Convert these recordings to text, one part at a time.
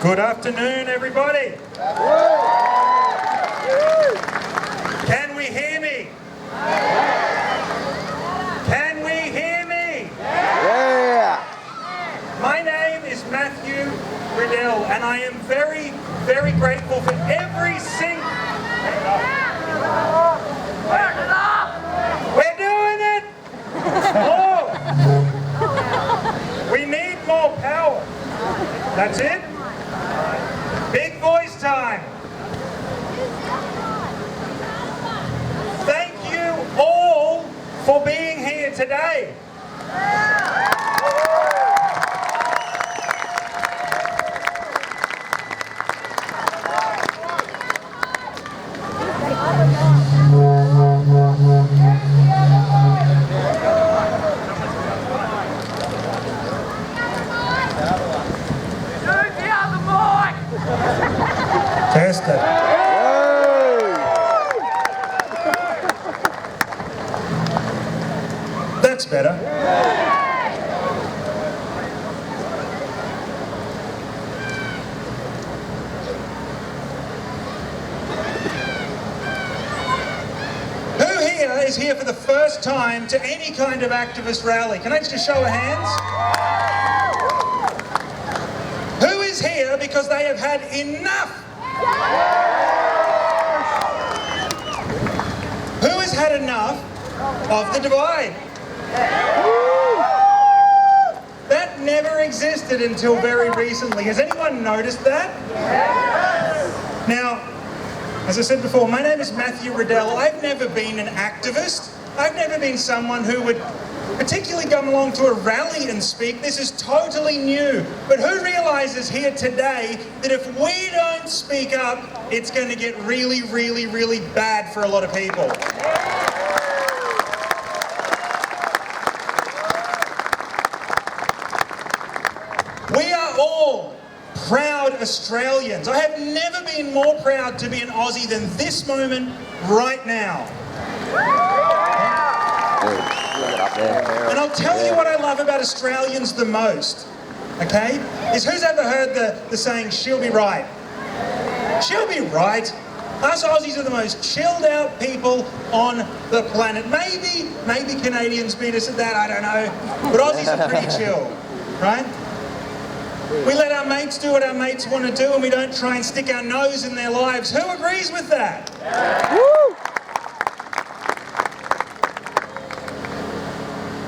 Good afternoon, everybody. Can we hear me? Can we hear me? Yeah. My name is Matthew Riddell, and I am very, very grateful for every single... We're doing it! Oh! We need more power. That's it? Big voice time. Thank you all for being here today. Test it. That's better. Who here is here for the first time to any kind of activist rally? Can I just show of hands? Who is here because they have had enough? Who has had enough of the divide? That never existed until very recently. Has anyone noticed that? Now, as I said before, my name is Matthew Riddell. I've never been an activist. I've never been someone who would particularly come along to a rally and speak. This is totally new. But who realises here today that if we don't speak up, it's going to get really, really, really bad for a lot of people? We are all proud Australians. I have never been more proud to be an Aussie than this moment right now. And I'll tell you what I love about Australians the most, okay, is who's ever heard the saying, she'll be right? She'll be right. Us Aussies are the most chilled out people on the planet. Maybe Canadians beat us at that, I don't know. But Aussies are pretty chill, right? We let our mates do what our mates want to do and we don't try and stick our nose in their lives. Who agrees with that? Woo!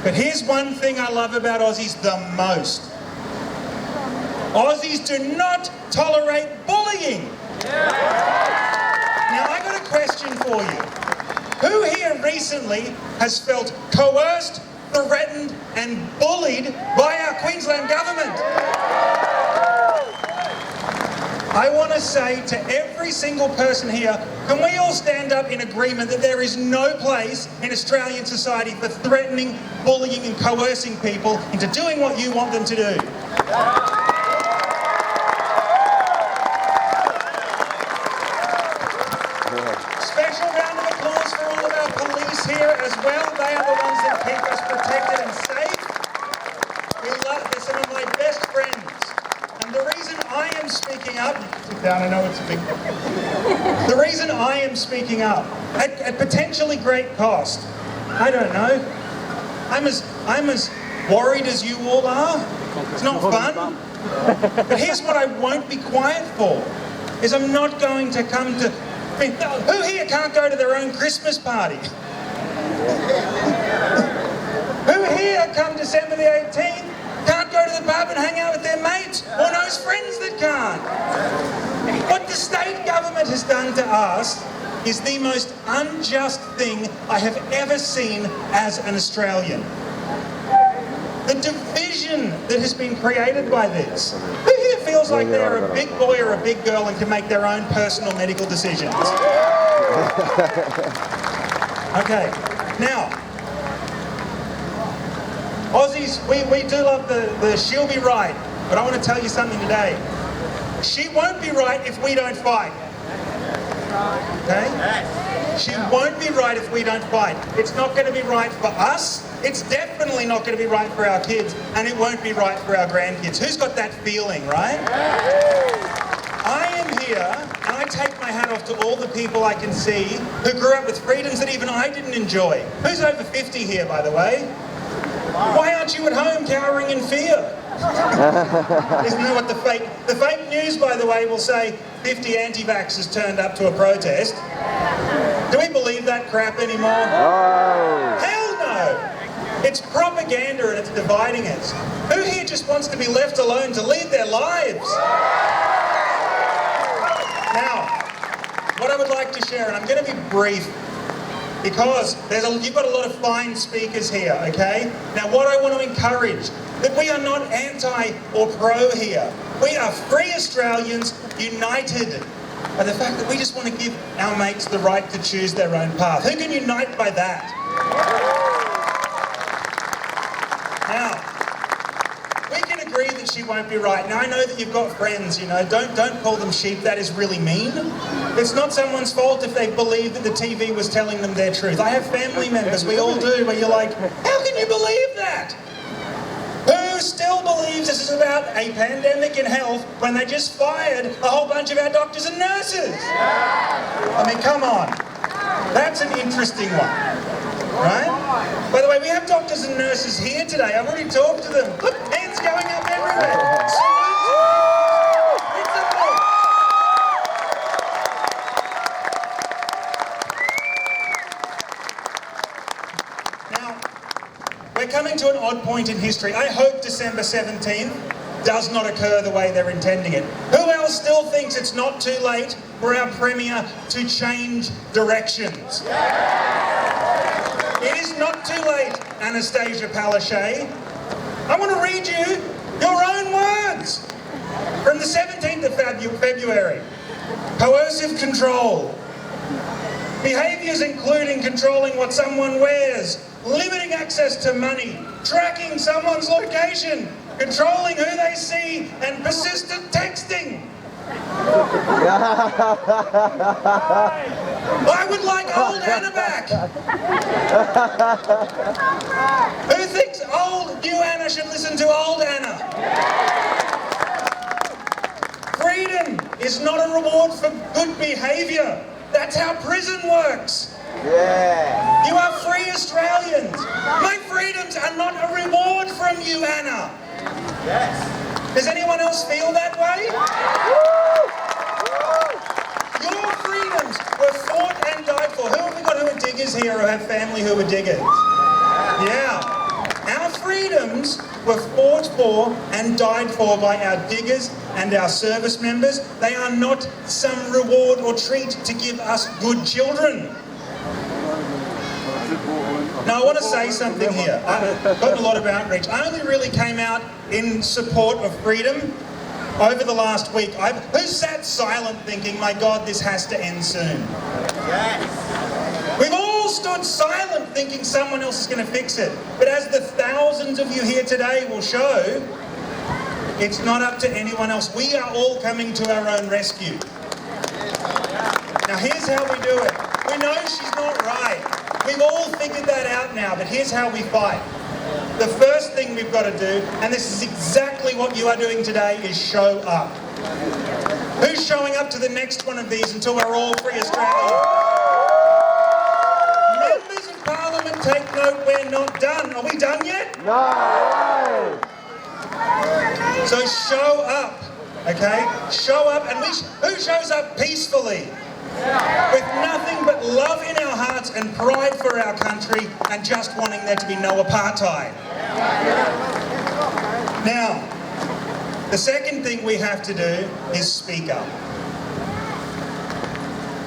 But here's one thing I love about Aussies the most. Aussies do not tolerate bullying. Now I got a question for you. Who here recently has felt coerced, threatened and bullied by our Queensland government? I want to say to every single person here, can we all stand up in agreement that there is no place in Australian society for threatening, bullying and coercing people into doing what you want them to do? Special round of applause for all of our police here as well. They are the ones that keep us protected and safe. They're some of my best friends. And the reason I am speaking up, sit down, I know it's a big... The reason I am speaking up, at potentially great cost, I don't know, I'm as worried as you all are. It's not fun. But here's what I won't be quiet for, is I'm not going to come to... who here can't go to their own Christmas party? Who here come December the 18th? Can't go to the pub and hang out with their mates, or knows friends that can't. What the state government has done to us is the most unjust thing I have ever seen as an Australian. The division that has been created by this. Who here feels like they're a big boy or a big girl and can make their own personal medical decisions? Okay, now, Aussies, we do love the she'll be right, but I want to tell you something today. She won't be right if we don't fight. Okay? She won't be right if we don't fight. It's not going to be right for us. It's definitely not going to be right for our kids, and it won't be right for our grandkids. Who's got that feeling, right? all the people I can see who grew up with freedoms that even I didn't enjoy. Who's over 50 here, by the way? Why aren't you at home cowering in fear? Isn't that what the fake news, by the way, will say 50 anti-vaxxers turned up to a protest? Do we believe that crap anymore? No. Hell no! It's propaganda and it's dividing us. Who here just wants to be left alone to lead their lives? Now, what I would like to share, and I'm going to be brief, because you've got a lot of fine speakers here, okay? Now, what I want to encourage, that we are not anti or pro here. We are free Australians, united by the fact that we just want to give our mates the right to choose their own path. Who can unite by that? Now, we can agree that she won't be right. Now, I know that you've got friends, you know, don't call them sheep, that is really mean. It's not someone's fault if they believe that the TV was telling them their truth. I have family members, we all do, where you're like, how can you believe that? Who still believes this is about a pandemic in health when they just fired a whole bunch of our doctors and nurses? I mean, come on. That's an interesting one, right? By the way, we have doctors and nurses here today. I've already talked to them. Look, hands going up everywhere. We're coming to an odd point in history. I hope December 17th does not occur the way they're intending it. Who else still thinks it's not too late for our Premier to change directions? It is not too late, Anastasia Palaszczuk. I want to read you your own words from the 17th of February. Coercive control. Behaviours including controlling what someone wears, limiting access to money, tracking someone's location, controlling who they see, and persistent texting. I would like old Anna back. Who thinks old new Anna should listen to old Anna? Freedom is not a reward for good behaviour. That's how prison works. Yeah. You are free Australians. My freedoms are not a reward from you, Anna. Yes. Does anyone else feel that way? Your freedoms were fought and died for. Who have we got who are diggers here or have family who are diggers? Yeah. Our freedoms were fought for and died for by our diggers and our service members. They are not some reward or treat to give us good children. Now, I want to say something here. I've gotten a lot of outreach. I only really came out in support of freedom over the last week. Who sat silent thinking, my God, this has to end soon? Yes. We've all stood silent thinking someone else is going to fix it. But as the thousands of you here today will show, it's not up to anyone else. We are all coming to our own rescue. Now, here's how we do it. We know she's not right. We've all figured that out now, but here's how we fight. The first thing we've got to do, and this is exactly what you are doing today, is show up. Who's showing up to the next one of these until we're all free Australians? Members of Parliament, take note, we're not done. Are we done yet? No! So show up, okay? Show up, and who shows up peacefully? With nothing but love in our hearts and pride for our country and just wanting there to be no apartheid. Now, the second thing we have to do is speak up.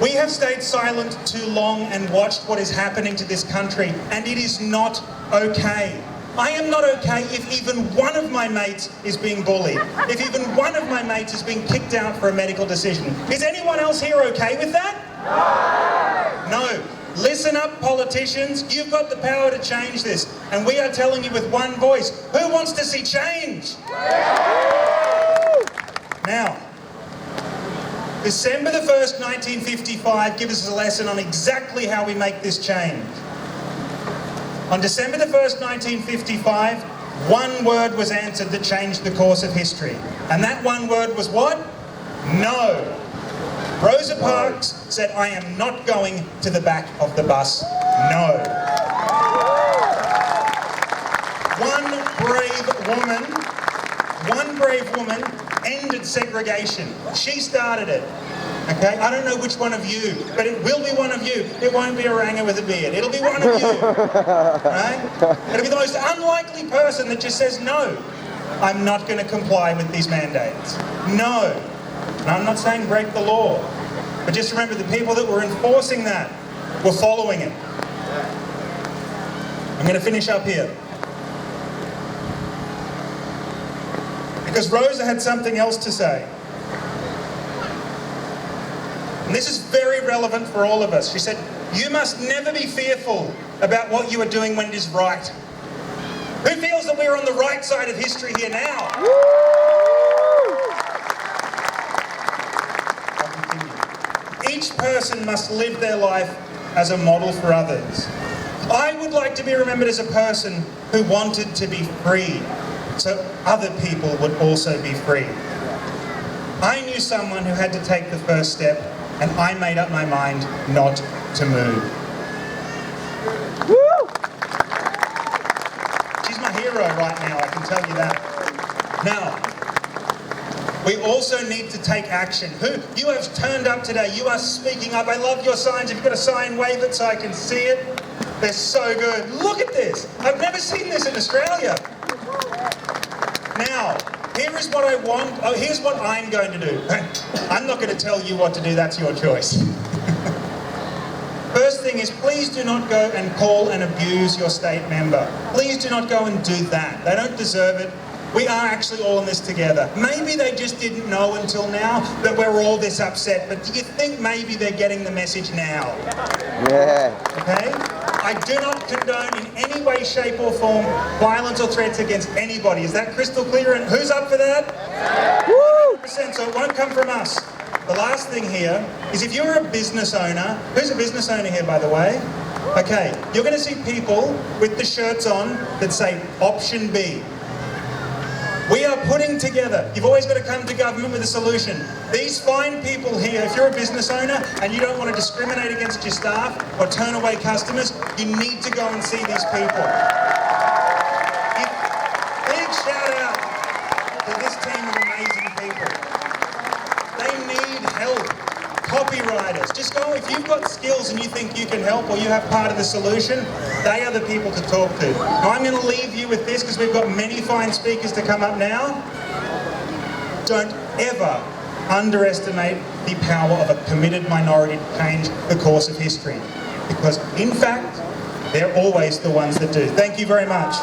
We have stayed silent too long and watched what is happening to this country, and it is not okay. I am not okay if even one of my mates is being bullied, if even one of my mates is being kicked out for a medical decision. Is anyone else here okay with that? No. Listen up, politicians. You've got the power to change this, and we are telling you with one voice, who wants to see change? Now, December the 1st, 1955 gives us a lesson on exactly how we make this change. On December the 1st, 1955, one word was answered that changed the course of history. And that one word was what? No. Rosa Parks said, I am not going to the back of the bus. No. One brave woman ended segregation. She started it. Okay, I don't know which one of you, but it will be one of you. It won't be a ranger with a beard. It'll be one of you. Right? It'll be the most unlikely person that just says, no, I'm not going to comply with these mandates. No. And I'm not saying break the law, but just remember the people that were enforcing that were following it. I'm going to finish up here. Because Rosa had something else to say. And this is very relevant for all of us. She said, you must never be fearful about what you are doing when it is right. Who feels that we're on the right side of history here now? Each person must live their life as a model for others. I would like to be remembered as a person who wanted to be free, so other people would also be free. I knew someone who had to take the first step, and I made up my mind not to move. Woo! She's my hero right now, I can tell you that. Now, we also need to take action. You have turned up today, you are speaking up. I love your signs. If you've got a sign, wave it so I can see it. They're so good. Look at this. I've never seen this in Australia. Now, here is what I want. Oh, here's what I'm going to do. I'm not going to tell you what to do. That's your choice. First thing is, please do not go and call and abuse your state member. Please do not go and do that. They don't deserve it. We are actually all in this together. Maybe they just didn't know until now that we're all this upset, but do you think maybe they're getting the message now? Yeah. Okay? I do not condone in any way, shape or form violence or threats against anybody. Is that crystal clear? And who's up for that? Woo! 100%, so it won't come from us. The last thing here is if you're a business owner, who's a business owner here by the way? Okay, you're going to see people with the shirts on that say option B. We are putting together, you've always got to come to government with a solution. These fine people here, if you're a business owner and you don't want to discriminate against your staff or turn away customers, you need to go and see these people. Big shout out to this team of amazing people. They need help. Copywriters, just go, if you've got skills and you think you can help or you have part of the solution, they are the people to talk to. Now I'm going to leave you with this because we've got many fine speakers to come up now. Don't ever underestimate the power of a committed minority to change the course of history. Because in fact, they're always the ones that do. Thank you very much.